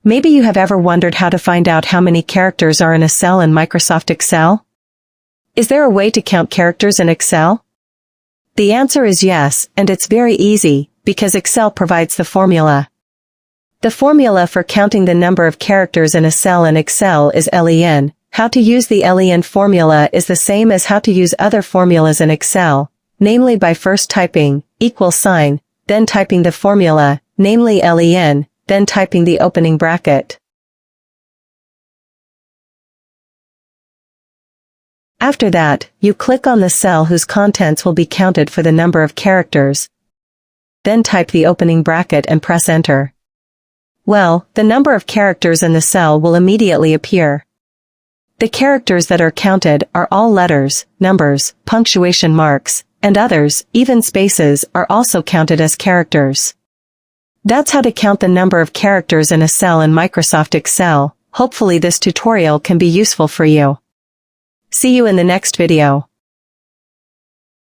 Maybe you have ever wondered how to find out how many characters are in a cell in Microsoft Excel? Is there a way to count characters in Excel? The answer is yes, and it's very easy, because Excel provides the formula. The formula for counting the number of characters in a cell in Excel is LEN. How to use the LEN formula is the same as how to use other formulas in Excel, namely by first typing =, then typing the formula, namely LEN, then typing the opening bracket. After that, you click on the cell whose contents will be counted for the number of characters. Then type the opening bracket and press enter. Well, the number of characters in the cell will immediately appear. The characters that are counted are all letters, numbers, punctuation marks, and others, even spaces, are also counted as characters. That's how to count the number of characters in a cell in Microsoft Excel. Hopefully this tutorial can be useful for you. See you in the next video.